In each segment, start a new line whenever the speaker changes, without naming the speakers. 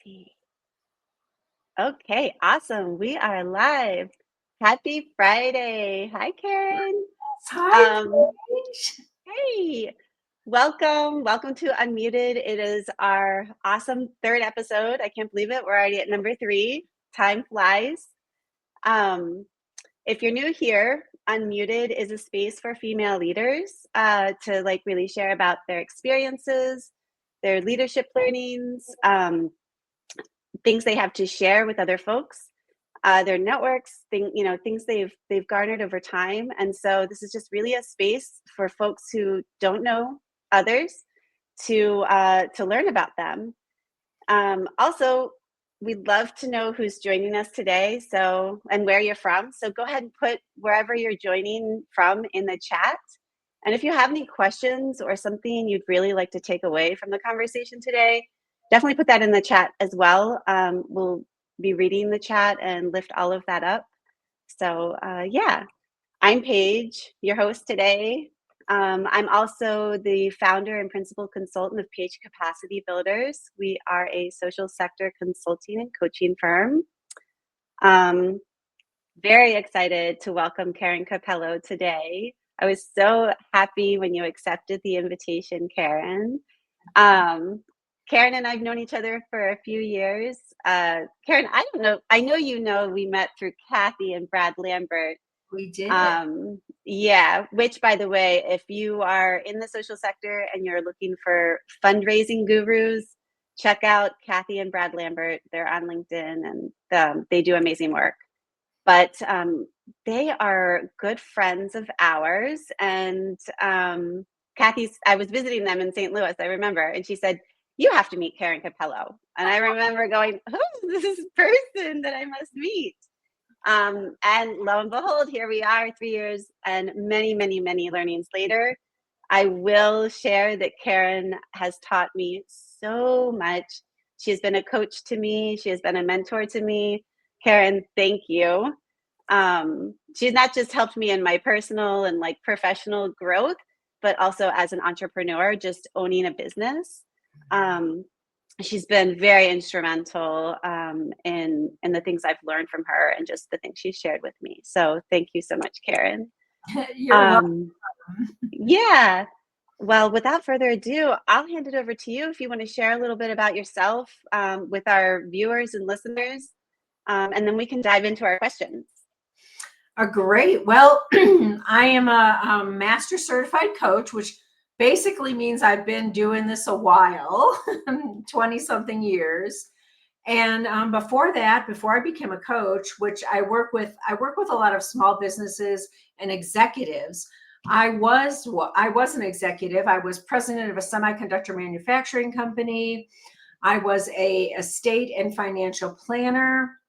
See. Okay, awesome. We are live. Happy Friday. Hi, Karen.
Hi,
Um,
Paige.
hey, welcome to Unmuted. It is our awesome third episode. I can't believe it. We're already at number 3. Time flies. Um, if you're new here, Unmuted is a space for female leaders to really share about their experiences, their leadership learnings, things they have to share with other folks, their networks, things they've garnered over time. And so this is just really a space for folks who don't know others to learn about them. Also, we'd love to know who's joining us today, and where you're from. So go ahead and put wherever you're joining from in the chat. And if you have any questions or something you'd really like to take away from the conversation today, definitely put that in the chat as well. We'll be reading the chat and lift all of that up. So yeah, I'm Paige, your host today. I'm also the founder and principal consultant of PH Capacity Builders. We are a social sector consulting and coaching firm. Very excited to welcome Karen Cappello today. I was so happy when you accepted the invitation, Karen. Karen and I've known each other for a few years. Karen, I know we met through Kathy and Brad Lambert.
We did.
Yeah, which, by the way, if you are in the social sector and you're looking for fundraising gurus, check out Kathy and Brad Lambert. They're on LinkedIn and they do amazing work. But they are good friends of ours. And I was visiting them in St. Louis, I remember, and she said, "You have to meet Karen Cappello." And I remember going, "Who's this person that I must meet?" And lo and behold, here we are 3 years and many, many, many learnings later. I will share that Karen has taught me so much. She has been a coach to me. She has been a mentor to me. Karen, thank you. She's not just helped me in my personal and professional growth, but also as an entrepreneur, just owning a business. She's been very instrumental in the things I've learned from her and just the things she's shared with me. So thank you so much, Karen.
You're welcome.
Yeah. Well, without further ado, I'll hand it over to you if you want to share a little bit about yourself with our viewers and listeners, and then we can dive into our questions.
Great. Well, I am a master certified coach, which basically means I've been doing this a while, 20 something years. And before that, before I became a coach, which I work with a lot of small businesses and executives. I was an executive. I was president of a semiconductor manufacturing company. I was a estate and financial planner.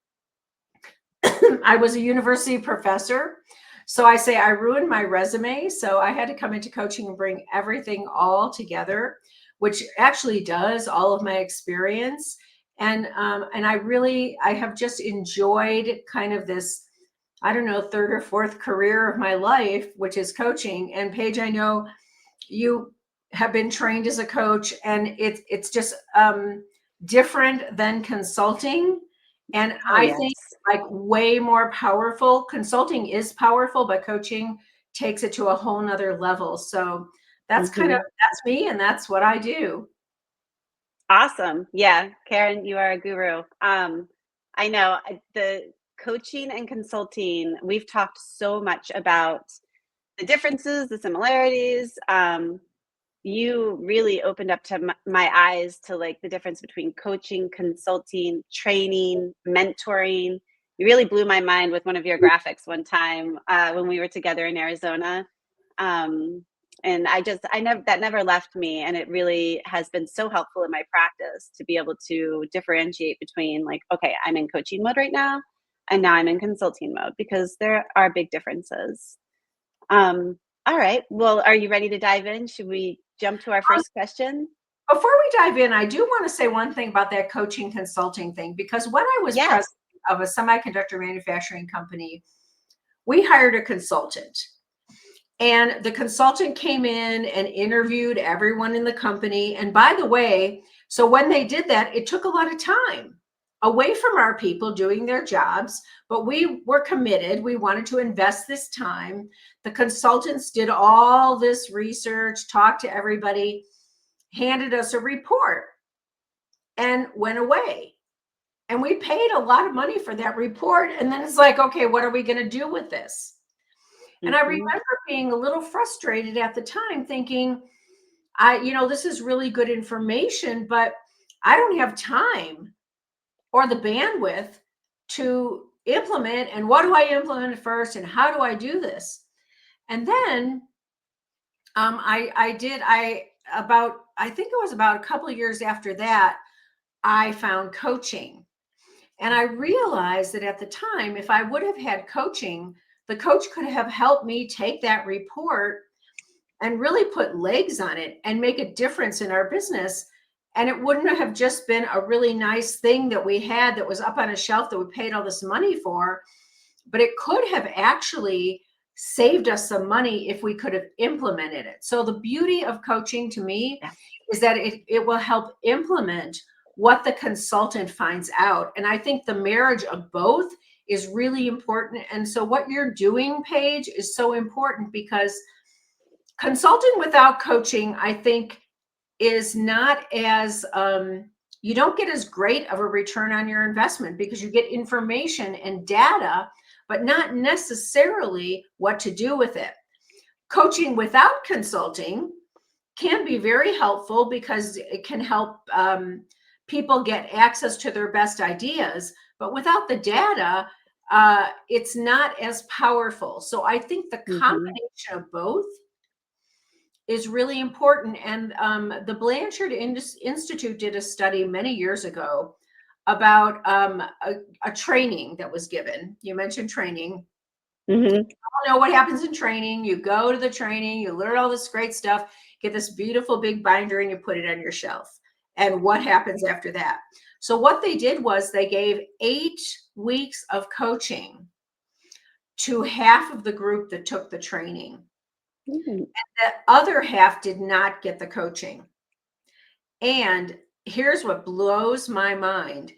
I was a university professor. So I say I ruined my resume. So I had to come into coaching and bring everything all together, which actually does all of my experience. And I have just enjoyed kind of this, I don't know, third or fourth career of my life, which is coaching. And Paige, I know you have been trained as a coach, and it's just different than consulting. And I
Yes.
think way more powerful. Consulting is powerful, but coaching takes it to a whole nother level. So that's that's me, and that's what I do.
Awesome. Yeah, Karen, you are a guru. I know the coaching and consulting, we've talked so much about the differences, the similarities. You really opened up to my eyes to the difference between coaching, consulting, training, mentoring. You really blew my mind with one of your graphics one time when we were together in Arizona. And that never left me. And it really has been so helpful in my practice to be able to differentiate between okay, I'm in coaching mode right now, and now I'm in consulting mode, because there are big differences. All right. Well, are you ready to dive in? Should we jump to our first question?
Before we dive in, I do want to say one thing about that coaching consulting thing, because when I was
Yes.
president of a semiconductor manufacturing company, we hired a consultant. And the consultant came in and interviewed everyone in the company. And by the way, So when they did that, it took a lot of time away from our people doing their jobs, but we were committed. We wanted to invest this time. The consultants did all this research, talked to everybody, handed us a report, and went away. And we paid a lot of money for that report. And then it's like, okay, what are we going to do with this? And I
Mm-hmm.
remember being a little frustrated at the time, thinking, this is really good information, but I don't have time or the bandwidth to implement. And what do I implement first? And how do I do this? And then I think it was about a couple of years after that, I found coaching. And I realized that at the time, if I would have had coaching, the coach could have helped me take that report and really put legs on it and make a difference in our business. And it wouldn't have just been a really nice thing that we had that was up on a shelf that we paid all this money for, but it could have actually saved us some money if we could have implemented it. So the beauty of coaching to me
Yeah.
is that it will help implement what the consultant finds out. And I think the marriage of both is really important. And so what you're doing, Paige, is so important, because consulting without coaching, I think, is not as you don't get as great of a return on your investment, because you get information and data, but not necessarily what to do with it. Coaching without consulting can be very helpful, because it can help people get access to their best ideas, but without the data, it's not as powerful. So I think the
Mm-hmm.
combination of both is really important. And the Blanchard Institute did a study many years ago about a training that was given. You mentioned training.
Mm-hmm.
You know what happens in training. You go to the training, you learn all this great stuff, get this beautiful big binder, and you put it on your shelf. And what happens after that? So what they did was they gave 8 weeks of coaching to half of the group that took the training.
Mm-hmm.
The other half did not get the coaching. And here's what blows my mind.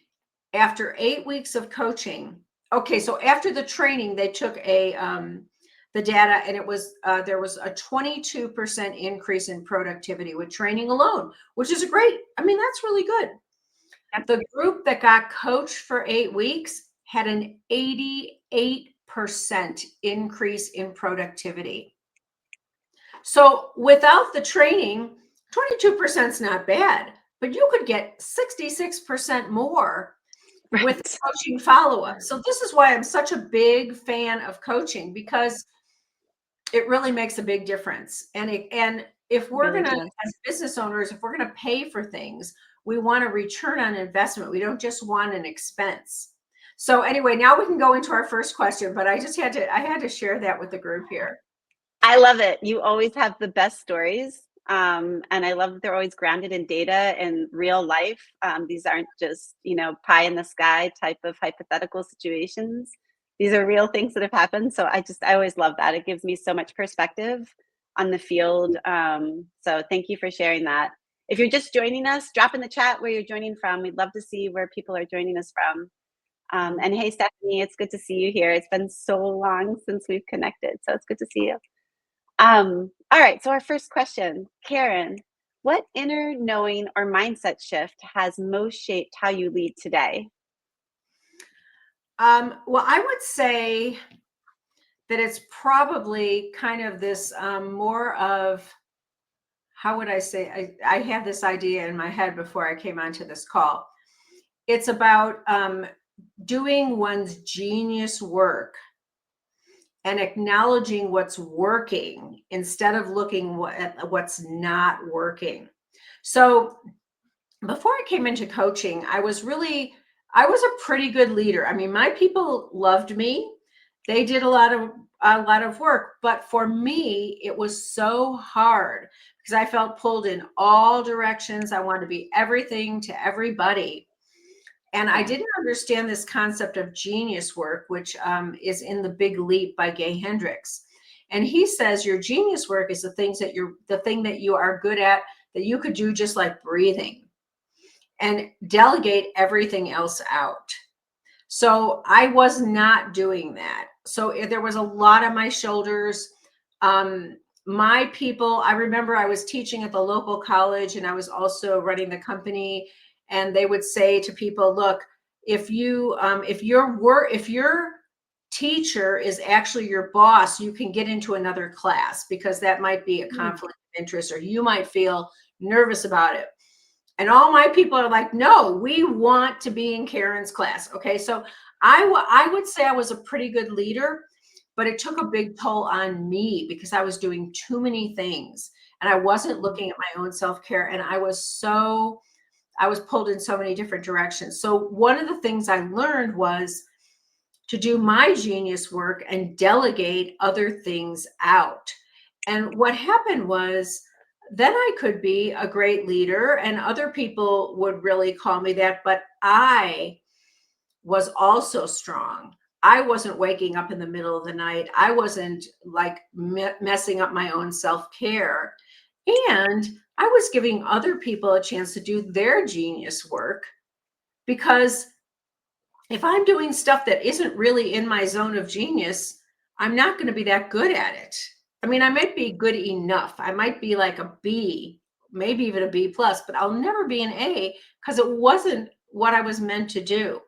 After 8 weeks of coaching, okay, so after the training, they took the data, and it was there was a 22% increase in productivity with training alone, which is great. I mean, that's really good.
Yep.
The group that got coached for 8 weeks had an 88% increase in productivity. So without the training, 22% is not bad, but you could get 66% more with
Right.
coaching follow-up. So this is why I'm such a big fan of coaching, because it really makes a big difference. And if we're
Really
going to,
does.
as business owners, if we're going to pay for things, we want a return on investment. We don't just want an expense. So anyway, now we can go into our first question, but I had to share that with the group here.
I love it. You always have the best stories. And I love that they're always grounded in data and real life. These aren't just, pie in the sky type of hypothetical situations. These are real things that have happened. So I always love that. It gives me so much perspective on the field. So thank you for sharing that. If you're just joining us, drop in the chat where you're joining from. We'd love to see where people are joining us from. And hey, Stephanie, it's good to see you here. It's been so long since we've connected. So it's good to see you. All right, so our first question, Karen, what inner knowing or mindset shift has most shaped how you lead today?
Well, I would say that it's probably kind of this more of, how would I say, I had this idea in my head before I came onto this call. It's about doing one's genius work and acknowledging what's working instead of looking at what's not working. So before I came into coaching, I was a pretty good leader. I mean, my people loved me. They did a lot of work, but for me, it was so hard because I felt pulled in all directions. I wanted to be everything to everybody. And I
Yeah.
didn't understand this concept of genius work, which is in The Big Leap by Gay Hendricks. And he says your genius work is the thing that you are good at, that you could do just like breathing. and delegate everything else out. So I was not doing that. So there was a lot on my shoulders. Um, my people, I remember I was teaching at the local college and I was also running the company. And they would say to people, look, if your teacher is actually your boss, you can get into another class because that might be a conflict of interest, or you might feel nervous about it. And all my people are like, no, we want to be in Karen's class. Okay. So I would say I was a pretty good leader, but it took a big toll on me because I was doing too many things and I wasn't looking at my own self-care. And I was pulled in so many different directions. So one of the things I learned was to do my genius work and delegate other things out. And what happened was, then I could be a great leader and other people would really call me that, but I was also strong. I wasn't waking up in the middle of the night. I wasn't like messing up my own self-care. And I was giving other people a chance to do their genius work, because if I'm doing stuff that isn't really in my zone of genius, I'm not going to be that good at it. I mean, I might be good enough. I might be like a B, maybe even a B plus, but I'll never be an A because it wasn't what I was meant to do.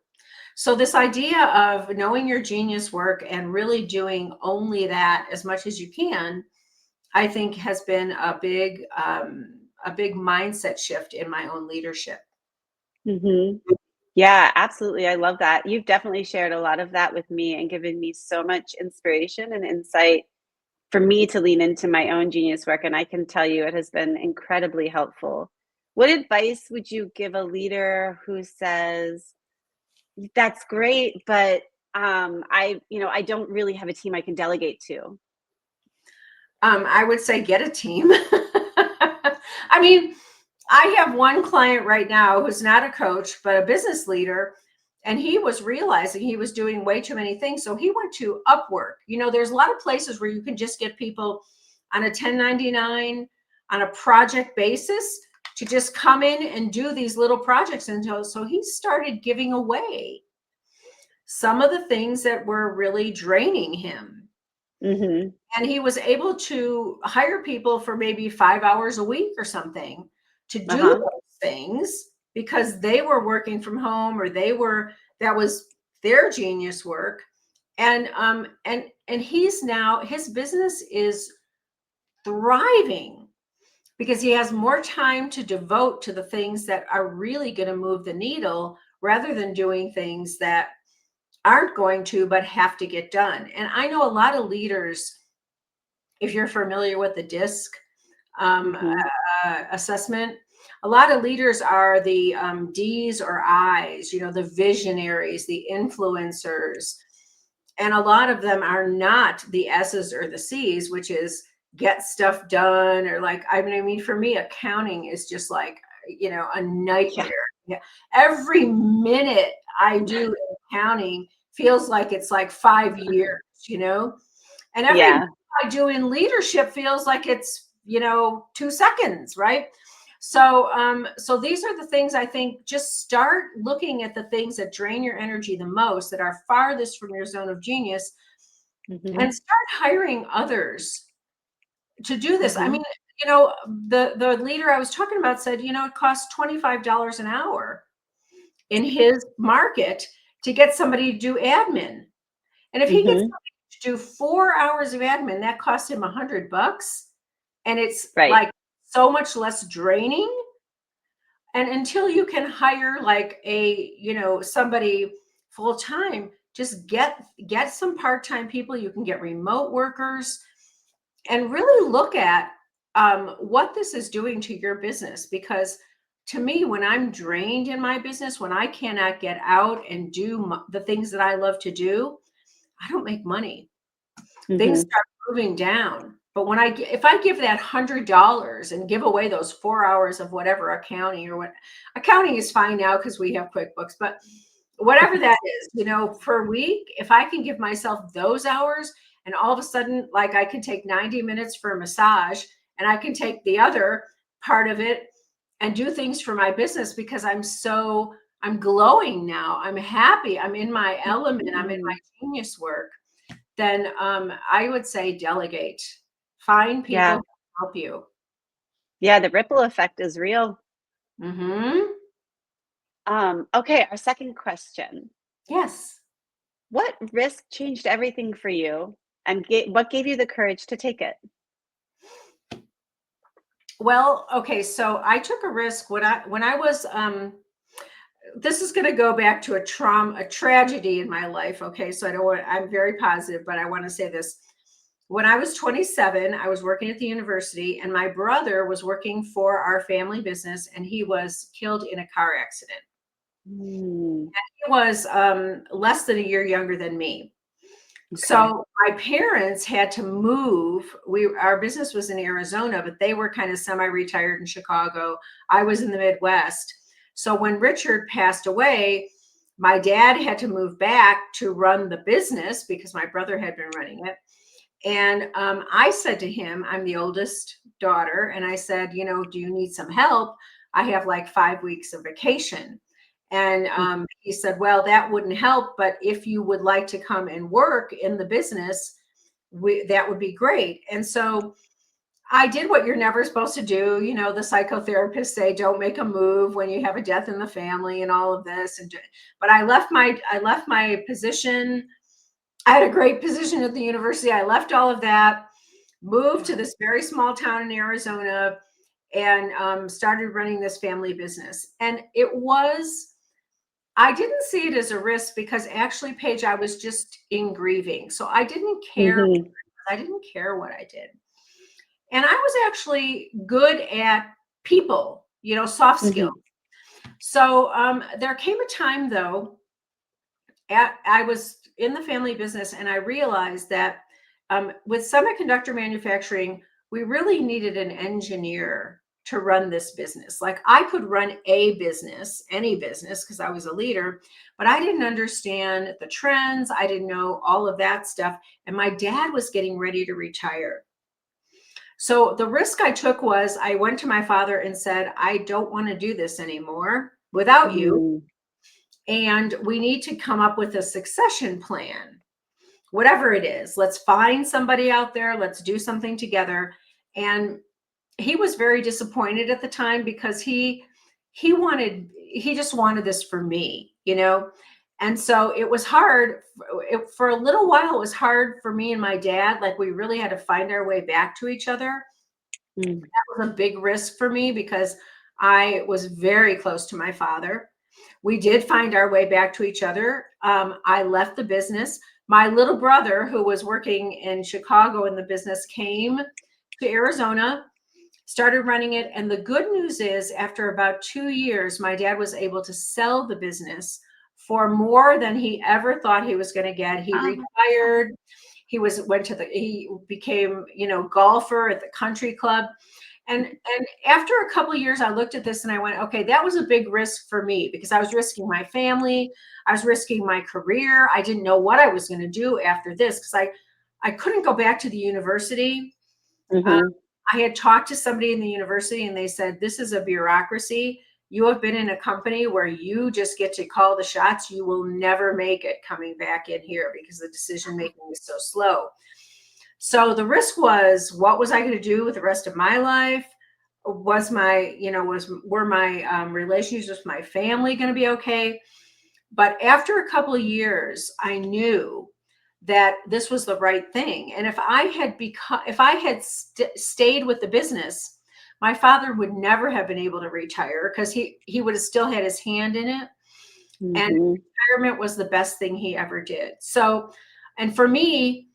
So this idea of knowing your genius work and really doing only that as much as you can, I think has been a big mindset shift in my own leadership.
Mhm. Yeah, absolutely. I love that. You've definitely shared a lot of that with me and given me so much inspiration and insight for me to lean into my own genius work. And I can tell you it has been incredibly helpful. What advice would you give a leader who says, that's great, but I don't really have a team I can delegate to?
I would say get a team. I mean, I have one client right now who's not a coach, but a business leader. And he was realizing he was doing way too many things. So he went to Upwork. There's a lot of places where you can just get people on a 1099 on a project basis to just come in and do these little projects. And so he started giving away some of the things that were really draining him.
Mhm.
And he was able to hire people for maybe 5 hours a week or something to do
Uh-huh.
those things because they were working from home, or that was their genius work. And he's now, his business is thriving because he has more time to devote to the things that are really going to move the needle, rather than doing things that aren't going to but have to get done. And I know a lot of leaders, if you're familiar with the DISC
Mhm.
assessment, a lot of leaders are the D's or I's, the visionaries, the influencers. And a lot of them are not the S's or the C's, which is get stuff done, or like, I mean, for me, accounting is just like, a
Yeah.
nightmare. Yeah. Every minute I do in accounting feels like it's like 5 years, and every
Yeah.
I do in leadership feels like it's 2 seconds, right? So these are the things I think. Just start looking at the things that drain your energy the most, that are farthest from your zone of genius,
Mhm.
and start hiring others to do this. I
Mhm.
mean, the leader I was talking about said, it costs $25 an hour in his market to get somebody to do admin. And if he gets
Mhm.
somebody to do 4 hours of admin, that costs him $100. And it's
Right.
like so much less draining. And until you can hire like somebody full time, just get some part-time people. You can get remote workers, and really look at what this is doing to your business. Because to me, when I'm drained in my business, when I cannot get out and do the things that I love to do, I don't make money. Things
Mhm.
start moving down. But if I give that $100 and give away those 4 hours of whatever accounting, or what accounting is fine now because we have QuickBooks, but whatever that is, per week, if I can give myself those hours, and all of a sudden, like, I can take 90 minutes for a massage, and I can take the other part of it and do things for my business because I'm glowing now. I'm happy. I'm in my element. I'm in my
Mhm.
genius work. Then I would say delegate. Find people
Yeah.
who can help you.
Yeah, the ripple effect is real.
Hmm.
Okay, our second question.
Yes.
What risk changed everything for you and what gave you the courage to take it?
Well, okay, so I took a risk when I was this is going to go back to a tragedy in my life. Okay, so I'm very positive, but I want to say this. When I was 27, I was working at the university, and my brother was working for our family business, and he was killed in a car accident.
Mm,
He was less than a year younger than me.
okay.
So my parents had to move. Our business was in Arizona, but they were kind of semi-retired in Chicago. I was in the Midwest. So when Richard passed away, my dad had to move back to run the business because my brother had been running it. And I said to him, I'm the oldest daughter, and I said, do you need some help? I have like 5 weeks of vacation. And he said, well, that wouldn't help, but if you would like to come and work in the business, that would be great. And so I did what you're never supposed to do. The psychotherapists say don't make a move when you have a death in the family and all of this. But I left my position. I had a great position at the university. I left all of that, moved to this very small town in Arizona, and started running this family business. And I didn't see it as a risk because actually, Paige, I was just in grieving. So I didn't care.
hmm
I didn't care what I did. And I was actually good at people, soft skills.
hmm
So there came a time, though, I was in the family business, and I realized that with semiconductor manufacturing, we really needed an engineer to run this business. Like I could run a business, any business, because I was a leader, but I didn't understand the trends. I didn't know all of that stuff. And my dad was getting ready to retire. So the risk I took was I went to my father and said, I don't want to do this anymore without you.
mm
And we need to come up with a succession plan, whatever it is. Let's find somebody out there. Let's do something together. And he was very disappointed at the time because he just wanted this for me. And so it was hard for a little while. It was hard for me and my dad. Like we really had to find our way back to each other.
mm.
That was a big risk for me because I was very close to my father. We did find our way back to each other. I left the business. My little brother, who was working in Chicago in the business, came to Arizona, started running it. And the good news is, after about 2 years, my dad was able to sell the business for more than he ever thought he was going to get. He
Oh,
retired. He became, golfer at the country club. And after a couple of years, I looked at this and I went, okay, that was a big risk for me because I was risking my family. I was risking my career. I didn't know what I was going to do after this because I couldn't go back to the university. Um,
hmm
I had talked to somebody in the university and they said, this is a bureaucracy. You have been in a company where you just get to call the shots. You will never make it coming back in here because the decision making is so slow. So the risk was, what was I going to do with the rest of my life? Were my relationships with my family going to be okay? But after a couple of years, I knew that this was the right thing. And if I had stayed with the business, my father would never have been able to retire because he would have still had his hand in it. And
hmm
retirement was the best thing he ever did. So, and for me,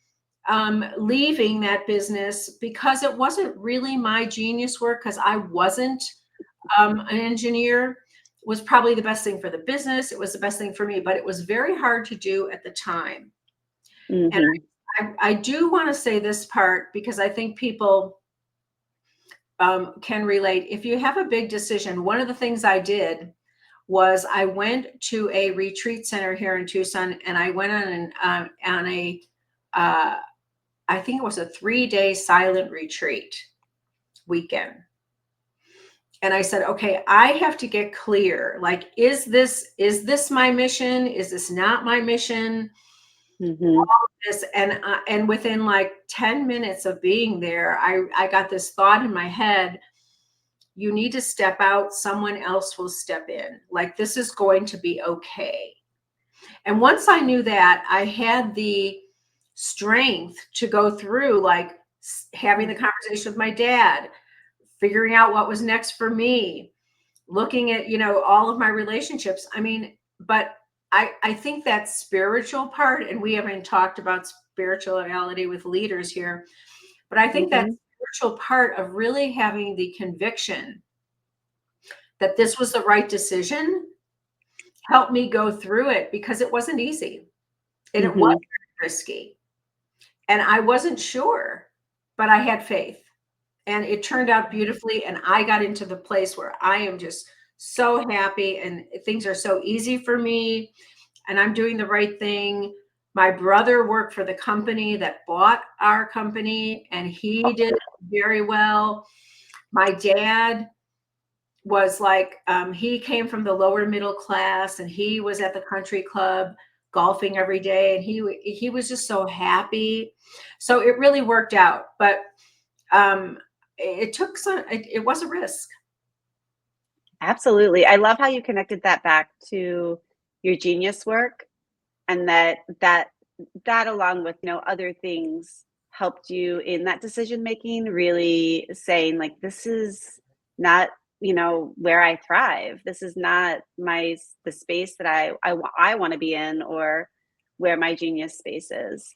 leaving that business because it wasn't really my genius work, because I wasn't an engineer, was probably the best thing for the business. It was the best thing for me, but it was very hard to do at the time. And
hmm
I do want to say this part because I think people can relate. If you have a big decision, one of the things I did was I went to a retreat center here in Tucson, and I went on a uh, I think it was a 3-day silent retreat weekend. And I said, okay, I have to get clear. Like, is this my mission? Is this not my mission?
Mm-hmm.
This, and within like 10 minutes of being there, I got this thought in my head. You need to step out, someone else will step in. Like, this is going to be okay. And once I knew that, I had the strength to go through, like, having the conversation with my dad, figuring out what was next for me, looking at, all of my relationships. I mean, but I think that spiritual part, and we haven't talked about spirituality with leaders here, but I think that
Mm-hmm.
spiritual part of really having the conviction that this was the right decision helped me go through it, because it wasn't easy and it was
Mm-hmm.
risky and I wasn't sure, but I had faith and it turned out beautifully. And I got into the place where I am just so happy and things are so easy for me and I'm doing the right thing. My brother worked for the company that bought our company and he did very well. My dad was like, he came from the lower middle class and he was at the country club golfing every day and he was just so happy. So it really worked out. But um, it took it was a risk.
Absolutely. I love how you connected that back to your genius work, and that along with other things helped you in that decision making, really saying like, this is not where I thrive. This is not the space that I want to be in, or where my genius space is.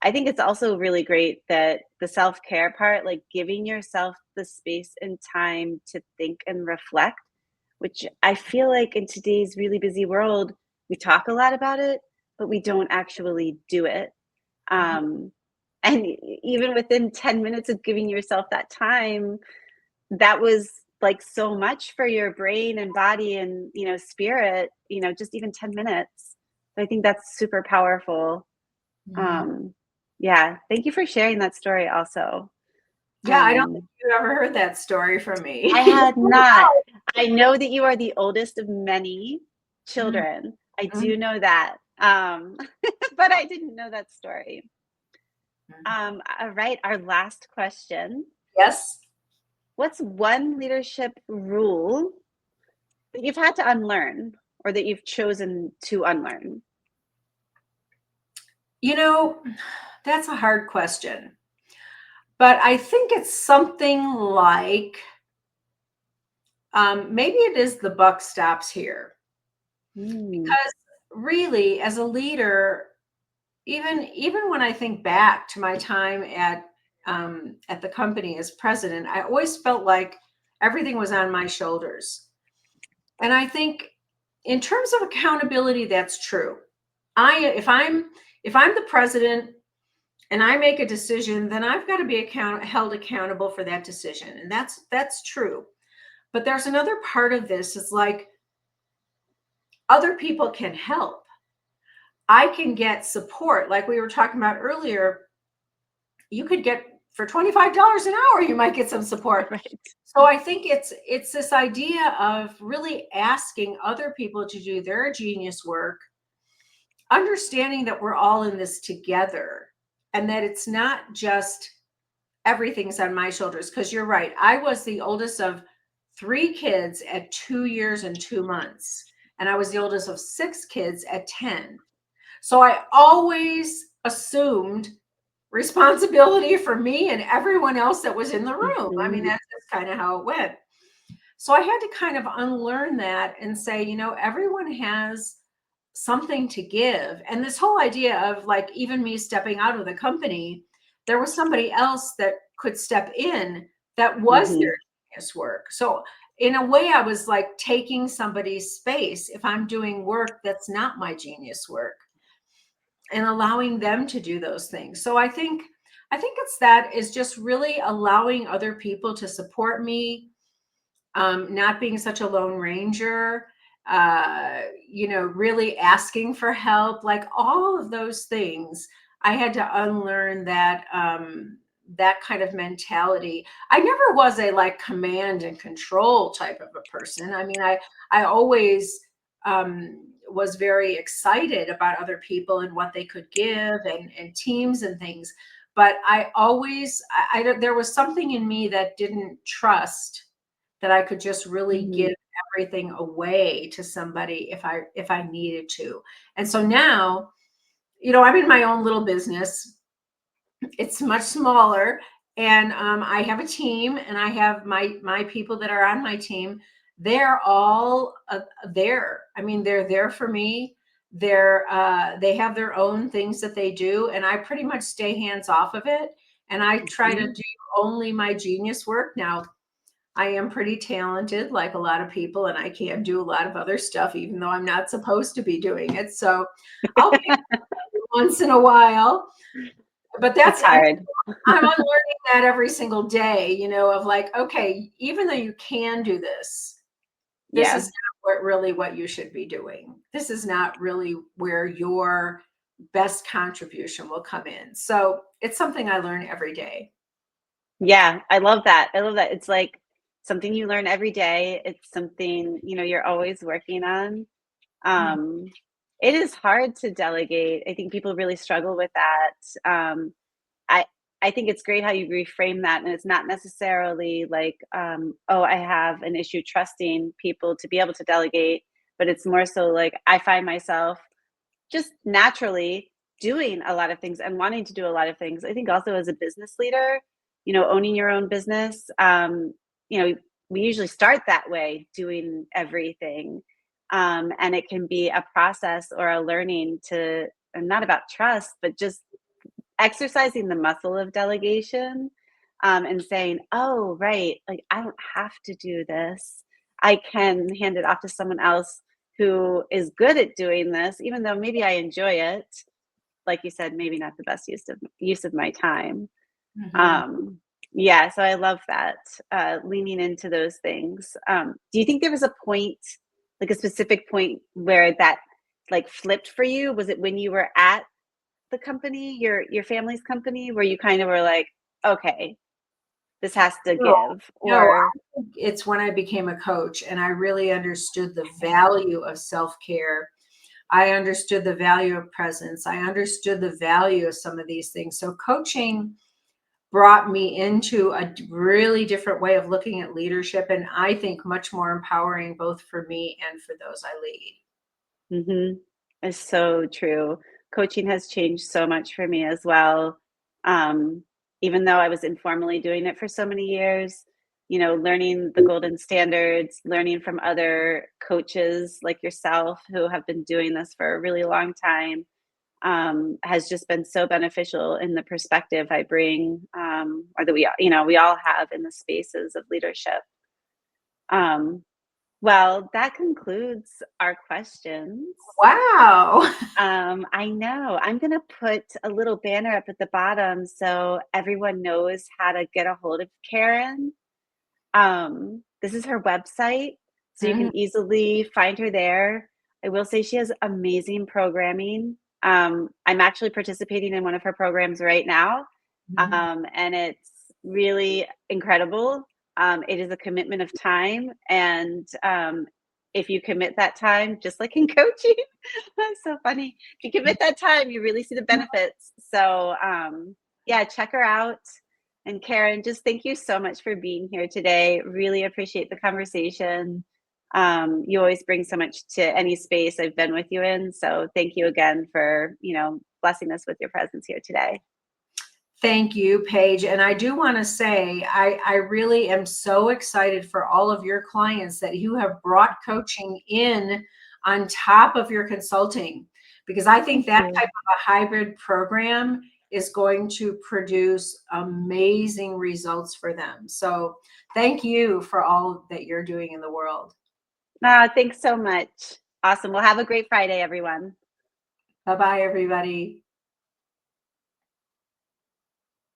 I think it's also really great that the self-care part, like giving yourself the space and time to think and reflect, which I feel like in today's really busy world, we talk a lot about it, but we don't actually do it. Um, and even within 10 minutes of giving yourself that time, that was like so much for your brain and body and, spirit, just even 10 minutes. I think that's super powerful.
Mhm.
Um, yeah, thank you for sharing that story also.
Yeah, I don't think
Um,
you ever heard that story from
I
me.
had not. I know that you are the oldest of many
Mhm.
children. I do know that. But I didn't know that story. All right, our last question.
Yes.
What's one leadership rule that you've had to unlearn, or that you've chosen to unlearn?
You know, that's a hard question. But I think it's something like, maybe it is the buck stops here.
Mm,
Because really, as a leader, even when I think back to my time at the company as president, I always felt like everything was on my shoulders. And I think in terms of accountability, that's true. If I'm the president and I make a decision, then I've got to be held accountable for that decision. And that's true. But there's another part of this is like, other people can help. I can get support. Like we were talking about earlier, you could get for $25 an hour, you might get some support.
right.
So I think it's this idea of really asking other people to do their genius work, understanding that we're all in this together and that it's not just everything's on my shoulders. Because you're right, I was the oldest of 3 kids at 2 years and 2 months, and I was the oldest of 6 kids at 10. So I always assumed responsibility for me and everyone else that was in the room. I mean,
Mhm.
that's just kind of how it went. So I had to kind of unlearn that and say, everyone has something to give. And this whole idea of like, even me stepping out of the company, there was somebody else that could step in that was their
Mhm.
genius work. So in a way, I was like taking somebody's space if I'm doing work that's not my genius work, and allowing them to do those things. So I think it's that, is just really allowing other people to support me, not being such a lone ranger, really asking for help, like all of those things. I had to unlearn that that kind of mentality. I never was a like command and control type of a person. I mean, I always was very excited about other people and what they could give, and teams and things. But I always, there was something in me that didn't trust that I could just really
Mhm.
give everything away to somebody if I needed to. And so now, I'm in my own little business. It's much smaller, and I have a team, and I have my people that are on my team. They're all there. I mean, they're there for me. They have their own things that they do, and I pretty much stay hands off of it. And I try to
Mhm.
do only my genius work. Now, I am pretty talented, like a lot of people, and I can do a lot of other stuff, even though I'm not supposed to be doing it. So I'll pick once in a while. But
It's
that's,
hard.
I'm unlearning that every single day, of like, okay, even though you can do this is
Yeah.
not what you should be doing. This is not really where your best contribution will come in. So it's something I learn every day.
Yeah, I love that. I love that. It's like something you learn every day. It's something, you're always working on.
Mhm.
Um, it is hard to delegate. I think people really struggle with that. I I think it's great how you reframe that, and it's not necessarily like, oh, I have an issue trusting people to be able to delegate, but it's more so like I find myself just naturally doing a lot of things and wanting to do a lot of things. I think also as a business leader, owning your own business, we usually start that way, doing everything. And it can be a process or a learning to, and not about trust, but just exercising the muscle of delegation, and saying, oh, right, like I don't have to do this. I can hand it off to someone else who is good at doing this, even though maybe I enjoy it. Like you said, maybe not the best use of my time.
Mhm.
Um, yeah, so I love that, leaning into those things. Do you think there was a point, like a specific point, where that like flipped for you? Was it when you were at the company, your family's company, where you kind of were like, okay, this has to
No,
give?
no,
Or
I think it's when I became a coach and I really understood the value of self-care. I understood the value of presence. I understood the value of some of these things. So coaching brought me into a really different way of looking at leadership, and I think much more empowering both for me and for those I lead.
mhm, is so true. Coaching has changed so much for me as well. Um, Even though I was informally doing it for so many years, learning the golden standards, learning from other coaches like yourself who have been doing this for a really long time, has just been so beneficial in the perspective I bring, or that we all have in the spaces of leadership. Um, well, that concludes our questions.
Wow.
I know. I'm going to put a little banner up at the bottom so everyone knows how to get a hold of Karen. This is her website, so you
Mhm,
can easily find her there. I will say she has amazing programming. I'm actually participating in one of her programs right now,
mhm.
and it's really incredible. It is a commitment of time, and if you commit that time, just like in coaching, that's so funny. If you commit that time, you really see the benefits. So, yeah, check her out. And Karen, just thank you so much for being here today. Really appreciate the conversation. You always bring so much to any space I've been with you in. So thank you again for, blessing us with your presence here today.
Thank you, Paige. And I do want to say, I really am so excited for all of your clients that you have brought coaching in on top of your consulting, because I think
Thank
that
you.
type of a hybrid program is going to produce amazing results for them. So thank you for all that you're doing in the world.
Thanks so much. Awesome. Well, have a great Friday, everyone.
Bye bye, everybody.